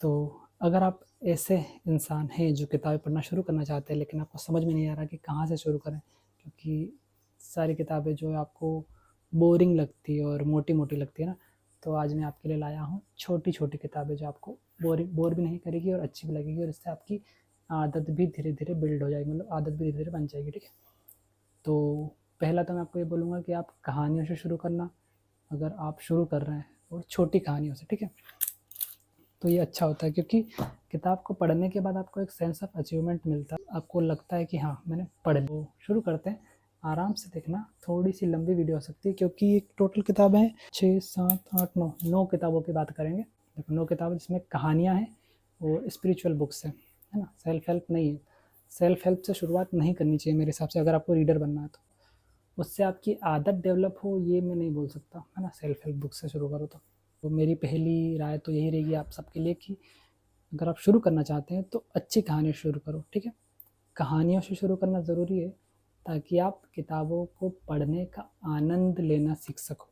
तो अगर आप ऐसे इंसान हैं जो किताबें पढ़ना शुरू करना चाहते हैं लेकिन आपको समझ में नहीं आ रहा कि कहाँ से शुरू करें, क्योंकि सारी किताबें जो है आपको बोरिंग लगती है और मोटी-मोटी लगती है ना, तो आज मैं आपके लिए लाया हूँ छोटी-छोटी किताबें जो आपको बोर भी नहीं करेगी और अच्छी भी लगेगी, और इससे आपकी आदत भी धीरे-धीरे बिल्ड हो जाएगी, मतलब आदत भी धीरे-धीरे बन जाएगी, ठीक है? तो पहला तो मैं आपको ये बोलूँगा कि आप कहानियों से शुरू करना, अगर आप शुरू कर रहे हैं, और छोटी कहानियों से, ठीक है? तो ये अच्छा होता है, क्योंकि किताब को पढ़ने के बाद आपको एक सेंस ऑफ अचीवमेंट मिलता है, आपको लगता है कि हाँ मैंने पढ़ लिया। तो शुरू करते हैं, आराम से देखना, थोड़ी सी लंबी वीडियो हो सकती है क्योंकि एक टोटल किताबें हैं 6, 7, 8, 9 किताबों की बात करेंगे। देखो 9 किताबें जिसमें कहानियाँ हैं और स्पिरिचुअल बुक्स हैं, है ना, सेल्फ हेल्प नहीं है। सेल्फ हेल्प से शुरुआत नहीं करनी चाहिए मेरे हिसाब से, अगर आपको रीडर बनना है तो। उससे आपकी आदत डेवलप हो ये मैं नहीं बोल सकता, है ना, सेल्फ हेल्प बुक से शुरू करो तो मेरी पहली राय तो यही रहेगी आप सबके लिए कि अगर आप शुरू करना चाहते हैं तो अच्छी कहानी शुरू करो, ठीक है? कहानियों से शुरू करना ज़रूरी है ताकि आप किताबों को पढ़ने का आनंद लेना सीख सको,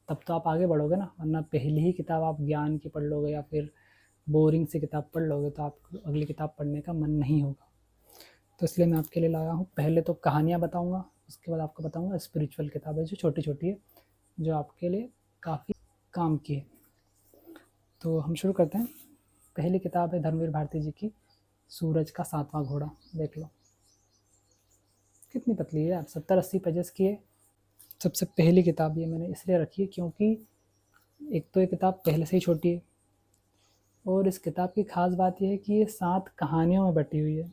तब तो आप आगे बढ़ोगे ना, वरना पहली ही किताब आप ज्ञान की पढ़ लोगे या फिर बोरिंग सी किताब पढ़ लोगे तो आपको अगली किताब पढ़ने का मन नहीं होगा। तो इसलिए मैं आपके लिए लाया हूँ, पहले तो कहानियाँ बताऊँगा, उसके बाद आपको बताऊँगा स्पिरिचुअल किताबें जो छोटी-छोटी है, जो आपके लिए काफ़ी काम की है। तो हम शुरू करते हैं। पहली किताब है धर्मवीर भारती जी की, सूरज का 7वां घोड़ा। देख लो कितनी पतली है यार, 70-80 पेजेस की है। सबसे पहली किताब ये मैंने इसलिए रखी है क्योंकि एक तो ये किताब पहले से ही छोटी है, और इस किताब की खास बात यह है कि ये 7 कहानियों में बटी हुई है।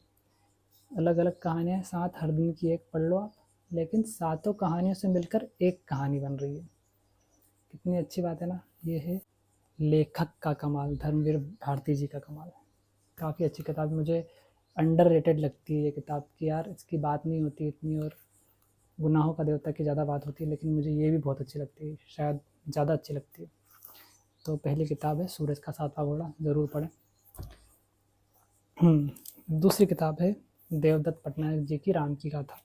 अलग अलग कहानियाँ 7, हर दिन की एक पढ़ लो आप, लेकिन सातों कहानियों से मिलकर एक कहानी बन रही है। कितनी अच्छी बात है ना। ये है लेखक का कमाल, धर्मवीर भारती जी का कमाल। काफ़ी अच्छी किताब, मुझे अंडररेटेड लगती है ये किताब कि यार इसकी बात नहीं होती इतनी, और गुनाहों का देवता की ज़्यादा बात होती है, लेकिन मुझे ये भी बहुत अच्छी लगती है, शायद ज़्यादा अच्छी लगती है। तो पहली किताब है सूरज का 7वां घोड़ा, ज़रूर पढ़ें। दूसरी किताब है देवदत्त पटनायक जी की राम की गाथा।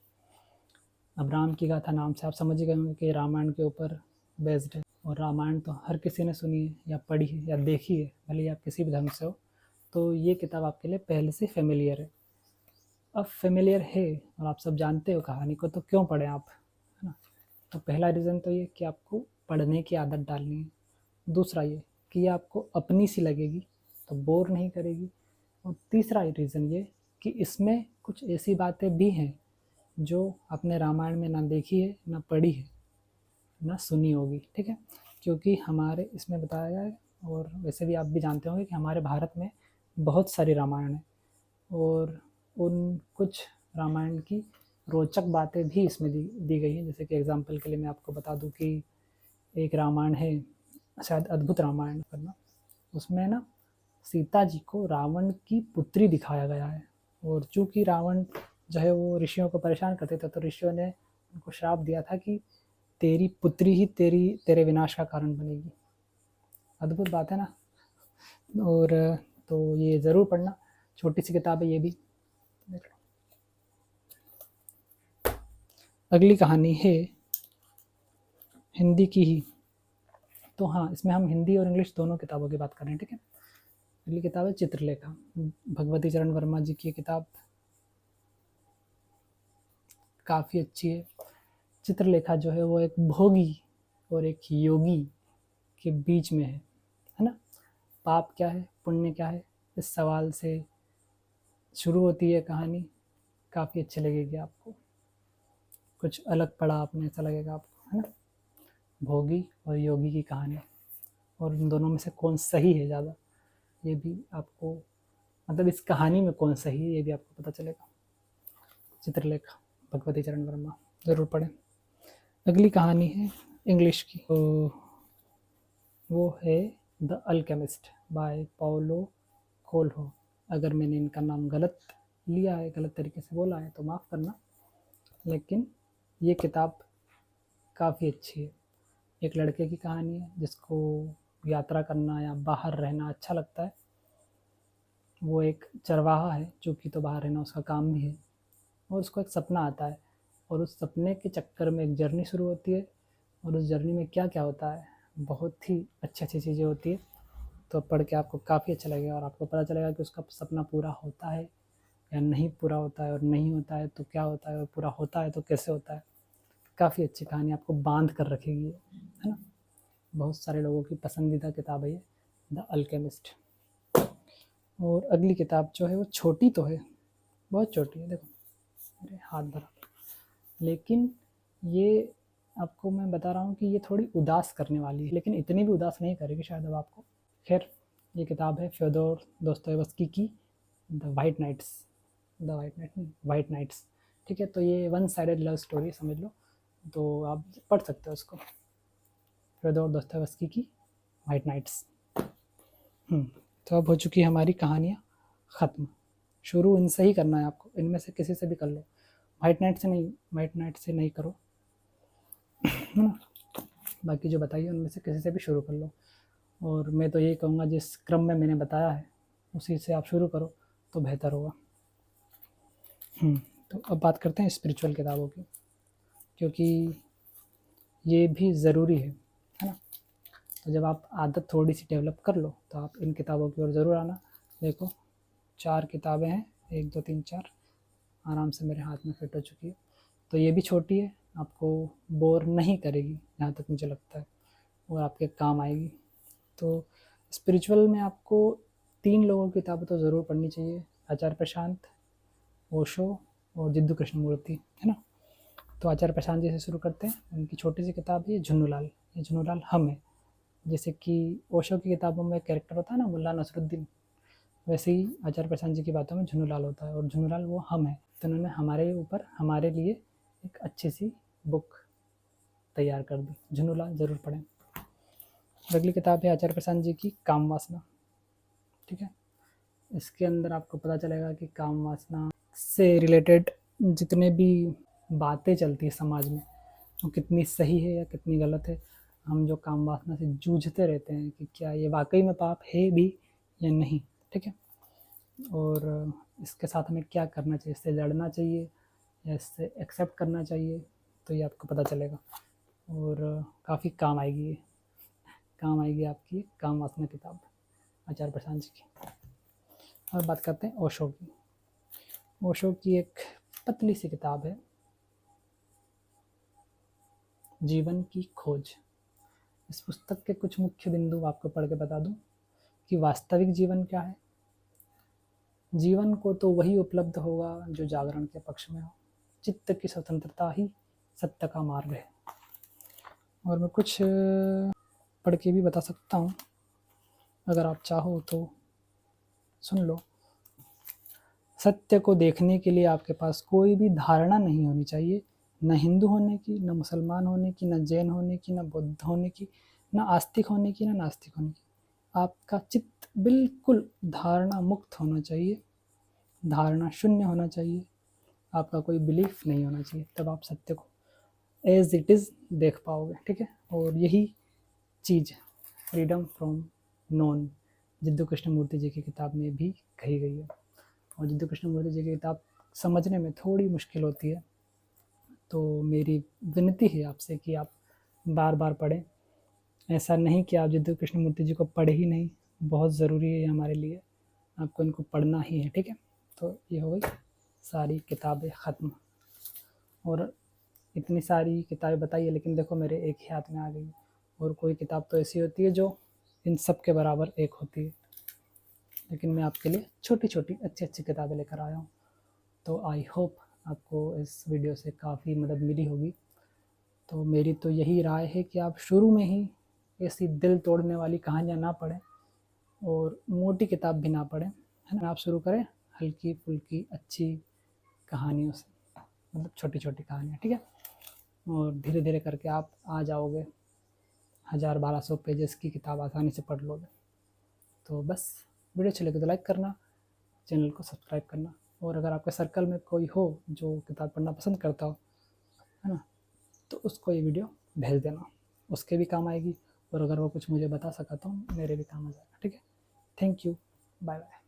अब राम की गाथा नाम से आप समझ ही गए होंगे कि रामायण के ऊपर बेस्ड है, और रामायण तो हर किसी ने सुनी है या पढ़ी है या देखी है, भले ही आप किसी भी धर्म से हो, तो ये किताब आपके लिए पहले से फेमिलियर है। अब फेमिलियर है और आप सब जानते हो कहानी को, तो क्यों पढ़ें आप, है ना? तो पहला रीज़न तो ये कि आपको पढ़ने की आदत डालनी है। दूसरा ये कि ये आपको अपनी सी लगेगी, तो बोर नहीं करेगी। और तीसरा रीज़न ये कि इसमें कुछ ऐसी बातें भी हैं जो आपने रामायण में ना देखी है, ना पढ़ी है, ना सुनी होगी, ठीक है? क्योंकि हमारे इसमें बताया गया है, और वैसे भी आप भी जानते होंगे कि हमारे भारत में बहुत सारी रामायण है, और उन कुछ रामायण की रोचक बातें भी इसमें दी गई हैं। जैसे कि एग्जांपल के लिए मैं आपको बता दूं कि एक रामायण है, शायद अद्भुत रामायण करना, उसमें ना सीता जी को रावण की पुत्री दिखाया गया है, और चूंकि रावण जो है वो ऋषियों को परेशान करते थे, तो ऋषियों ने उनको श्राप दिया था कि तेरी पुत्री ही तेरे विनाश का कारण बनेगी। अद्भुत बात है ना। और तो ये ज़रूर पढ़ना, छोटी सी किताब है ये भी, देख लो। अगली कहानी है हिंदी की ही, तो हाँ इसमें हम हिंदी और इंग्लिश दोनों किताबों की बात कर रहे हैं, ठीक है? अगली किताब है चित्रलेखा, भगवती चरण वर्मा जी की किताब, काफ़ी अच्छी है। चित्रलेखा जो है वो एक भोगी और एक योगी के बीच में है ना? पाप क्या है, पुण्य क्या है, इस सवाल से शुरू होती है कहानी। काफ़ी अच्छी लगेगी आपको, कुछ अलग पढ़ा आपने ऐसा लगेगा आपको, है ना? भोगी और योगी की कहानी, और इन दोनों में से कौन सही है ज़्यादा, ये भी आपको, मतलब इस कहानी में कौन सही है ये भी आपको पता चलेगा। चित्रलेखा, भगवती चरण वर्मा, ज़रूर पढ़ें। अगली कहानी है इंग्लिश की, तो वो है द अल्केमिस्ट बाय पाउलो कोल्हो। अगर मैंने इनका नाम गलत लिया है, गलत तरीके से बोला है तो माफ़ करना, लेकिन ये किताब काफ़ी अच्छी है। एक लड़के की कहानी है जिसको यात्रा करना या बाहर रहना अच्छा लगता है। वो एक चरवाहा है, चूँकि तो बाहर रहना उसका काम भी है, और उसको एक सपना आता है, और उस सपने के चक्कर में एक जर्नी शुरू होती है, और उस जर्नी में क्या क्या होता है, बहुत ही अच्छी अच्छी चीज़ें होती है। तो पढ़ के आपको काफ़ी अच्छा लगेगा और आपको पता चलेगा कि उसका सपना पूरा होता है या नहीं पूरा होता है, और नहीं होता है तो क्या होता है, और पूरा होता है तो कैसे होता है। काफ़ी अच्छी कहानी आपको बांध कर रखेगी ये, है ना। बहुत सारे लोगों की पसंदीदा किताब है ये, द अल्केमिस्ट। और अगली किताब जो है वो छोटी तो है, बहुत छोटी है, देखो मेरे हाथ भरा, लेकिन ये आपको मैं बता रहा हूँ कि ये थोड़ी उदास करने वाली है, लेकिन इतनी भी उदास नहीं करेगी शायद अब आपको। खैर, ये किताब है फ्योदोर दोस्तोयेवस्की की द वाइट नाइट्स। ठीक है, तो ये वन साइडेड लव स्टोरी समझ लो, तो आप पढ़ सकते हो उसको, फ्योदोर दोस्तोयेवस्की की वाइट नाइट्स। तो अब हो चुकी है हमारी कहानियाँ ख़त्म। शुरू इनसे ही करना है आपको, इनमें से किसी से भी कर लो, वाइट नाइट से नहीं करो, है ना। बाकी जो बताइए उनमें से किसी से भी शुरू कर लो, और मैं तो यही कहूँगा जिस क्रम में मैंने बताया है उसी से आप शुरू करो तो बेहतर होगा। तो अब बात करते हैं स्पिरिचुअल किताबों की, क्योंकि ये भी ज़रूरी है ना। तो जब आप आदत थोड़ी सी डेवलप कर लो तो आप इन किताबों की ओर ज़रूर आना। देखो 4 किताबें हैं, 1 2 3 4 आराम से मेरे हाथ में फिट हो चुकी है। तो ये भी छोटी है, आपको बोर नहीं करेगी जहाँ तक मुझे लगता है, और आपके काम आएगी। तो स्पिरिचुअल में आपको 3 लोगों की किताबें तो ज़रूर पढ़नी चाहिए, आचार्य प्रशांत, ओशो और जिद्दू कृष्णमूर्ति, है ना। तो आचार्य प्रशांत जी से शुरू करते हैं। उनकी छोटी सी किताब है झुन्नूलाल, ये झुन्नूलाल हम है। जैसे कि ओशो की किताबों में कैरेक्टर होता है ना मुल्ला नसरुद्दीन, वैसे ही आचार्य प्रशांत जी की बातों में झुन्नूलाल होता है, और झुन्नूलाल वो हम है। तो उन्होंने हमारे ऊपर हमारे लिए एक अच्छी सी बुक तैयार कर दी, झुन्नूलाल ज़रूर पढ़ें। अगली किताब है आचार्य प्रशांत जी की काम वासना। ठीक है, इसके अंदर आपको पता चलेगा कि काम वासना से रिलेटेड जितने भी बातें चलती है समाज में वो कितनी सही है या कितनी गलत है। हम जो काम वासना से जूझते रहते हैं कि क्या ये वाकई में पाप है भी या नहीं। ठीक है, और इसके साथ हमें क्या करना चाहिए, इससे लड़ना चाहिए या इससे एक्सेप्ट करना चाहिए, तो ये आपको पता चलेगा और काफ़ी काम आएगी ये, काम आएगी आपकी काम वासना किताब आचार्य प्रशांत जी की। और बात करते हैं ओशो की। ओशो की एक पतली सी किताब है जीवन की खोज। इस पुस्तक के कुछ मुख्य बिंदु आपको पढ़ के बता दूं कि वास्तविक जीवन क्या है। जीवन को तो वही उपलब्ध होगा जो जागरण के पक्ष में हो। चित्त की स्वतंत्रता ही सत्य का मार्ग है। और मैं कुछ पढ़ के भी बता सकता हूँ, अगर आप चाहो तो सुन लो। सत्य को देखने के लिए आपके पास कोई भी धारणा नहीं होनी चाहिए, न हिंदू होने की, न मुसलमान होने की, न जैन होने की, न बौद्ध होने की, न आस्तिक होने की, न नास्तिक होने की। आपका चित्त बिल्कुल धारणा मुक्त होना चाहिए, धारणा शून्य होना चाहिए, आपका कोई बिलीफ नहीं होना चाहिए, तब आप सत्य को एज इट इज़ देख पाओगे। ठीक है, और यही चीज़ freedom from known Jiddu Krishnamurti ji की किताब में भी कही गई है। और जिद्दू कृष्णमूर्ति जी की किताब समझने में थोड़ी मुश्किल होती है, तो मेरी विनती है आपसे कि आप बार बार पढ़ें। ऐसा नहीं कि आप जिद्दू कृष्णमूर्ति जी को पढ़े ही नहीं, बहुत ज़रूरी है हमारे लिए, आपको इनको पढ़ना ही है। ठीक है, तो ये हो गई सारी किताबें ख़त्म। और इतनी सारी किताबें बताई है, लेकिन देखो मेरे एक ही हाथ में आ गई। और कोई किताब तो ऐसी होती है जो इन सब के बराबर एक होती है, लेकिन मैं आपके लिए छोटी छोटी अच्छी अच्छी किताबें लेकर आया हूँ। तो आई होप आपको इस वीडियो से काफ़ी मदद मिली होगी। तो मेरी तो यही राय है कि आप शुरू में ही ऐसी दिल तोड़ने वाली कहानियाँ ना पढ़ें और मोटी किताब भी ना पढ़ें, है ना। आप शुरू करें हल्की फुल्की अच्छी कहानियों से, मतलब छोटी छोटी कहानियाँ। ठीक है, और धीरे धीरे करके आप आ जाओगे 1000-1200 पेजेस की किताब आसानी से पढ़ लोगे। तो बस वीडियो अच्छी लगे तो लाइक करना, चैनल को सब्सक्राइब करना, और अगर आपके सर्कल में कोई हो जो किताब पढ़ना पसंद करता हो, है ना, तो उसको ये वीडियो भेज देना, उसके भी काम आएगी, और अगर वो कुछ मुझे बता सका तो मेरे भी काम आ जाएगा। ठीक है, थैंक यू, बाय बाय।